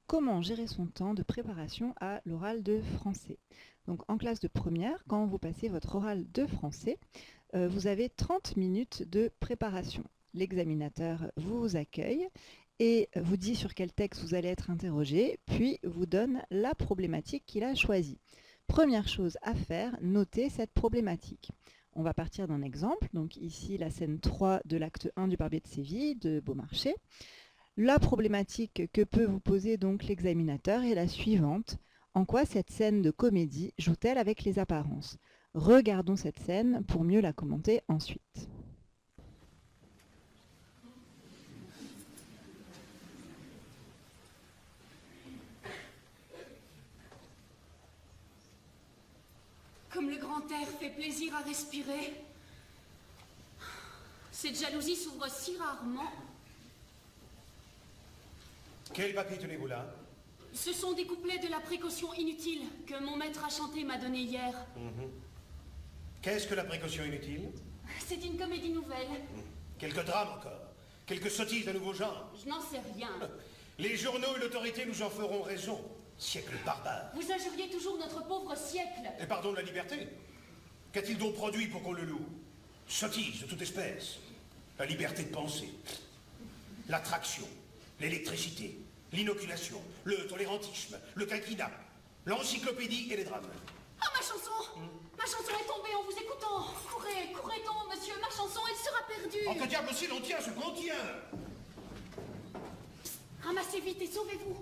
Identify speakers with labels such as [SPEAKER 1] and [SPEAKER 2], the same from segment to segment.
[SPEAKER 1] comment gérer son temps de préparation à l'oral de français. Donc en classe de première, quand vous passez votre oral de français, vous avez 30 minutes de préparation. L'examinateur vous accueille et vous dit sur quel texte vous allez être interrogé, puis vous donne la problématique qu'il a choisie. Première chose à faire, notez cette problématique. On va partir d'un exemple, donc ici la scène 3 de l'acte 1 du Barbier de Séville de Beaumarchais. La problématique que peut vous poser donc l'examinateur est la suivante. En quoi cette scène de comédie joue-t-elle avec les apparences? Regardons cette scène pour mieux la commenter ensuite.
[SPEAKER 2] Comme le grand air fait plaisir à respirer, cette jalousie s'ouvre si rarement.
[SPEAKER 3] Quel papier tenez-vous là?
[SPEAKER 2] Ce sont des couplets de la précaution inutile que mon maître à chanter m'a donné hier.
[SPEAKER 3] Qu'est-ce que la précaution inutile?
[SPEAKER 2] C'est une comédie nouvelle.
[SPEAKER 3] Quelques drames encore? Quelques sottises de nouveau genre?
[SPEAKER 2] Je n'en sais rien.
[SPEAKER 3] Les journaux et l'autorité nous en feront raison. Siècle barbare.
[SPEAKER 2] Vous injuriez toujours notre pauvre siècle.
[SPEAKER 3] Et pardon de la liberté? Qu'a-t-il donc produit pour qu'on le loue? Sottises de toute espèce. La liberté de penser. L'attraction. L'électricité. L'inoculation. Le tolérantisme. Le quinquennat. L'encyclopédie et les drames.
[SPEAKER 2] Ah, ma chanson! Ma chanson est tombée en vous écoutant. Courez, courez donc, monsieur, ma chanson, elle sera perdue.
[SPEAKER 3] En que diable aussi l'on tient ce qu'on tient?
[SPEAKER 2] Ramassez vite et sauvez-vous.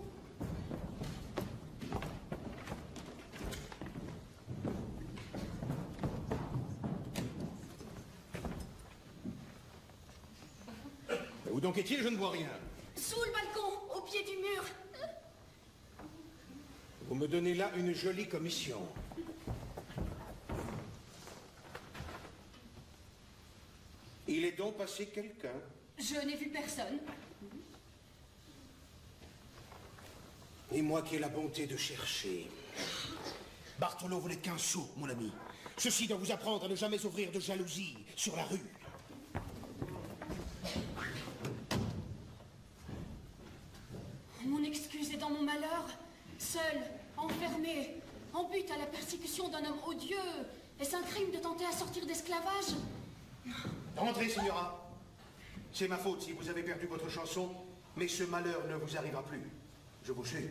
[SPEAKER 3] Où donc est-il? Je ne vois rien.
[SPEAKER 2] Sous le balcon, au pied du mur.
[SPEAKER 3] Vous me donnez là une jolie commission. Il est donc passé quelqu'un?
[SPEAKER 2] Je n'ai vu personne.
[SPEAKER 3] Et moi qui ai la bonté de chercher. Bartholo, vous n'êtes qu'un sot, mon ami. Ceci doit vous apprendre à ne jamais ouvrir de jalousie sur la rue.
[SPEAKER 2] Mon excuse est dans mon malheur. Seul, enfermé, en butte à la persécution d'un homme odieux. Est-ce un crime de tenter à sortir d'esclavage?
[SPEAKER 3] Rentrez, signora. C'est ma faute si vous avez perdu votre chanson, mais ce malheur ne vous arrivera plus. Je vous jure.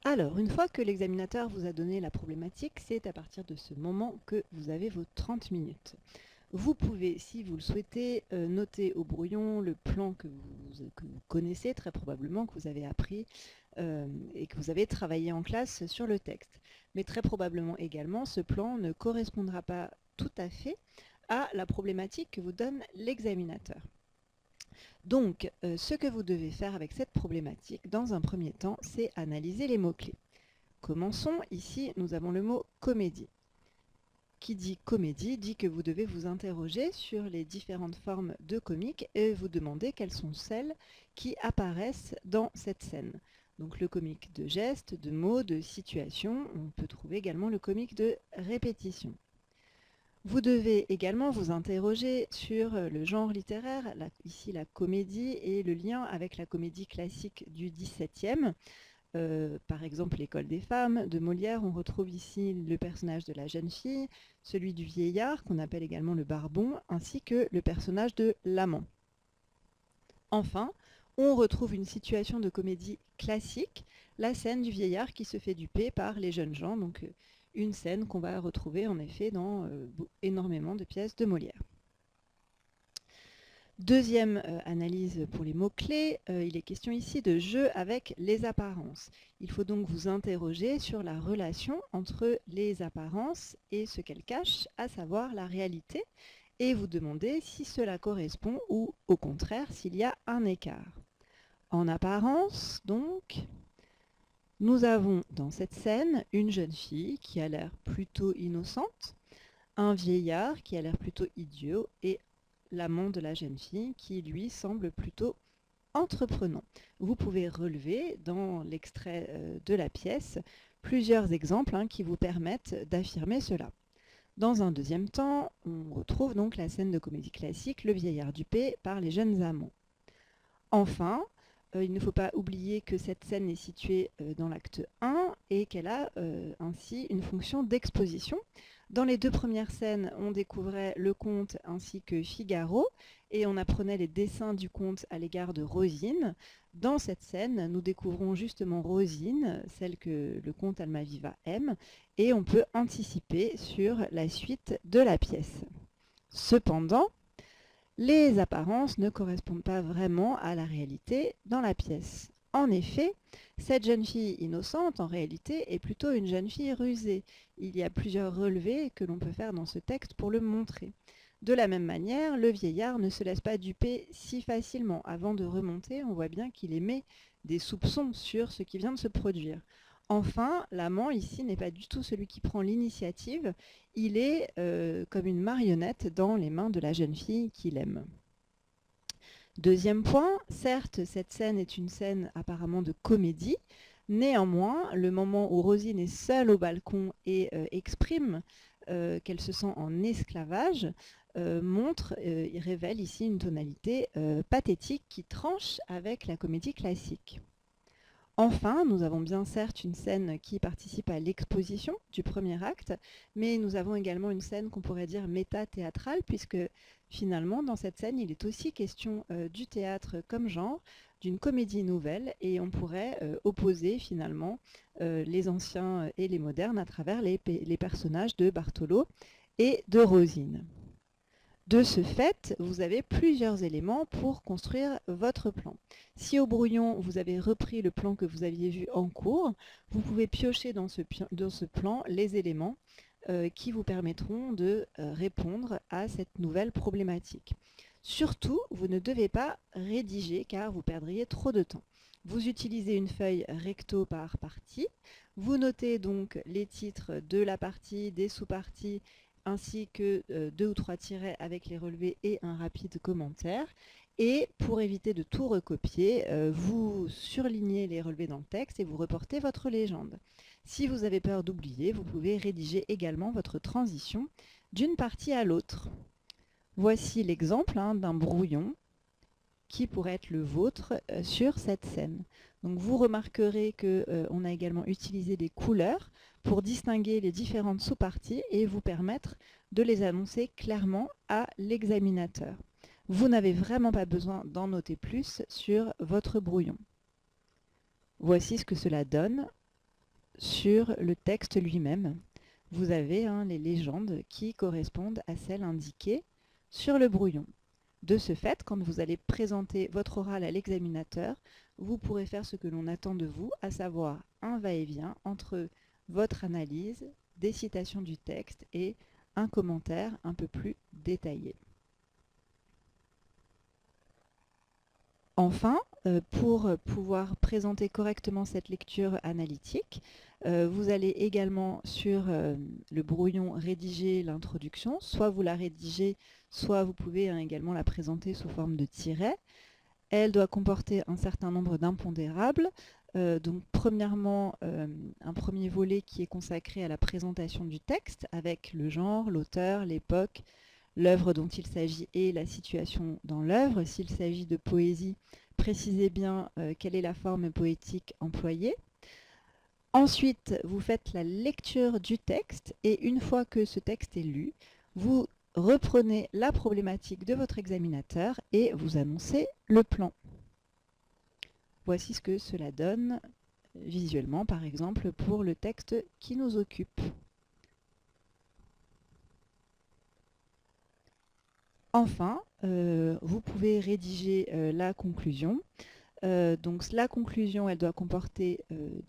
[SPEAKER 1] Alors, une fois que l'examinateur vous a donné la problématique, c'est à partir de ce moment que vous avez vos 30 minutes. Vous pouvez, si vous le souhaitez, noter au brouillon le plan que vous connaissez très probablement, que vous avez appris et que vous avez travaillé en classe sur le texte. Mais très probablement également, ce plan ne correspondra pas tout à fait à la problématique que vous donne l'examinateur. Donc, ce que vous devez faire avec cette problématique, dans un premier temps, c'est analyser les mots-clés. Commençons, ici, nous avons le mot « comédie ». Qui dit comédie dit que vous devez vous interroger sur les différentes formes de comique et vous demander quelles sont celles qui apparaissent dans cette scène. Donc le comique de geste, de mots, de situation, on peut trouver également le comique de répétition. Vous devez également vous interroger sur le genre littéraire, ici la comédie et le lien avec la comédie classique du XVIIe. Par exemple, l'École des femmes de Molière, on retrouve ici le personnage de la jeune fille, celui du vieillard, qu'on appelle également le barbon, ainsi que le personnage de l'amant. Enfin, on retrouve une situation de comédie classique, la scène du vieillard qui se fait duper par les jeunes gens, donc une scène qu'on va retrouver en effet dans énormément de pièces de Molière. Deuxième analyse pour les mots-clés, il est question ici de jeu avec les apparences. Il faut donc vous interroger sur la relation entre les apparences et ce qu'elles cachent, à savoir la réalité, et vous demander si cela correspond ou au contraire s'il y a un écart. En apparence, donc, nous avons dans cette scène une jeune fille qui a l'air plutôt innocente, un vieillard qui a l'air plutôt idiot et l'amant de la jeune fille qui lui semble plutôt entreprenant. Vous pouvez relever dans l'extrait de la pièce Plusieurs exemples qui vous permettent d'affirmer cela. Dans un deuxième temps, on retrouve donc la scène de comédie classique Le vieillard dupé par les jeunes amants. Enfin, il ne faut pas oublier que cette scène est située dans l'acte 1 et qu'elle a ainsi une fonction d'exposition. Dans les deux premières scènes, on découvrait le comte ainsi que Figaro et on apprenait les desseins du comte à l'égard de Rosine. Dans cette scène, nous découvrons justement Rosine, celle que le comte Almaviva aime, et on peut anticiper sur la suite de la pièce. Cependant, les apparences ne correspondent pas vraiment à la réalité dans la pièce. En effet, cette jeune fille innocente, en réalité, est plutôt une jeune fille rusée. Il y a plusieurs relevés que l'on peut faire dans ce texte pour le montrer. De la même manière, le vieillard ne se laisse pas duper si facilement. Avant de remonter, on voit bien qu'il émet des soupçons sur ce qui vient de se produire. Enfin, l'amant ici n'est pas du tout celui qui prend l'initiative, il est comme une marionnette dans les mains de la jeune fille qu'il aime. Deuxième point, certes, cette scène est une scène apparemment de comédie, néanmoins, le moment où Rosine est seule au balcon et exprime qu'elle se sent en esclavage, il révèle ici une tonalité pathétique qui tranche avec la comédie classique. Enfin, nous avons bien certes une scène qui participe à l'exposition du premier acte, mais nous avons également une scène qu'on pourrait dire méta-théâtrale, puisque finalement, dans cette scène, il est aussi question du théâtre comme genre, d'une comédie nouvelle, et on pourrait opposer finalement les anciens et les modernes à travers les personnages de Bartolo et de Rosine. De ce fait, vous avez plusieurs éléments pour construire votre plan. Si au brouillon, vous avez repris le plan que vous aviez vu en cours, vous pouvez piocher dans ce plan les éléments qui vous permettront de répondre à cette nouvelle problématique. Surtout, vous ne devez pas rédiger car vous perdriez trop de temps. Vous utilisez une feuille recto par partie, vous notez donc les titres de la partie, des sous-parties, ainsi que 2 ou 3 tirets avec les relevés et un rapide commentaire. Et pour éviter de tout recopier, vous surlignez les relevés dans le texte et vous reportez votre légende. Si vous avez peur d'oublier, vous pouvez rédiger également votre transition d'une partie à l'autre. Voici l'exemple d'un brouillon qui pourrait être le vôtre sur cette scène. Donc vous remarquerez qu'on a également utilisé des couleurs pour distinguer les différentes sous-parties et vous permettre de les annoncer clairement à l'examinateur. Vous n'avez vraiment pas besoin d'en noter plus sur votre brouillon. Voici ce que cela donne sur le texte lui-même. Vous avez les légendes qui correspondent à celles indiquées sur le brouillon. De ce fait, quand vous allez présenter votre oral à l'examinateur, vous pourrez faire ce que l'on attend de vous, à savoir un va-et-vient entre votre analyse, des citations du texte et un commentaire un peu plus détaillé. Enfin, pour pouvoir présenter correctement cette lecture analytique, vous allez également sur le brouillon rédiger l'introduction, soit vous la rédigez, soit vous pouvez également la présenter sous forme de tiret. Elle doit comporter un certain nombre d'impondérables. Donc premièrement, un premier volet qui est consacré à la présentation du texte avec le genre, l'auteur, l'époque, l'œuvre dont il s'agit et la situation dans l'œuvre. S'il s'agit de poésie, précisez bien quelle est la forme poétique employée. Ensuite, vous faites la lecture du texte et une fois que ce texte est lu, vous reprenez la problématique de votre examinateur et vous annoncez le plan. Voici ce que cela donne visuellement, par exemple, pour le texte qui nous occupe. Enfin, vous pouvez rédiger la conclusion. Donc la conclusion, elle doit comporter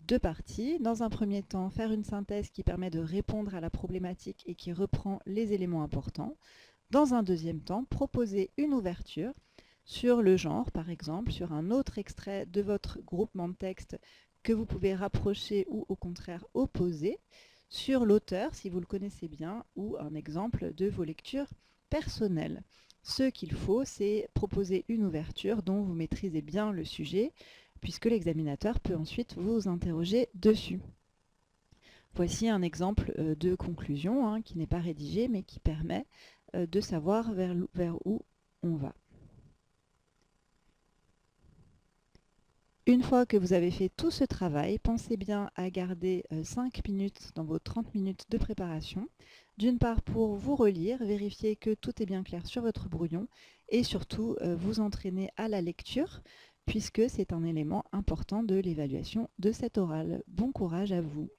[SPEAKER 1] 2 parties. Dans un premier temps, faire une synthèse qui permet de répondre à la problématique et qui reprend les éléments importants. Dans un deuxième temps, proposer une ouverture sur le genre, par exemple, sur un autre extrait de votre groupement de texte que vous pouvez rapprocher ou au contraire opposer, sur l'auteur, si vous le connaissez bien, ou un exemple de vos lectures personnelles. Ce qu'il faut, c'est proposer une ouverture dont vous maîtrisez bien le sujet, puisque l'examinateur peut ensuite vous interroger dessus. Voici un exemple de conclusion hein, qui n'est pas rédigé mais qui permet de savoir vers où on va. Une fois que vous avez fait tout ce travail, pensez bien à garder 5 minutes dans vos 30 minutes de préparation. D'une part pour vous relire, vérifier que tout est bien clair sur votre brouillon et surtout vous entraîner à la lecture puisque c'est un élément important de l'évaluation de cet oral. Bon courage à vous!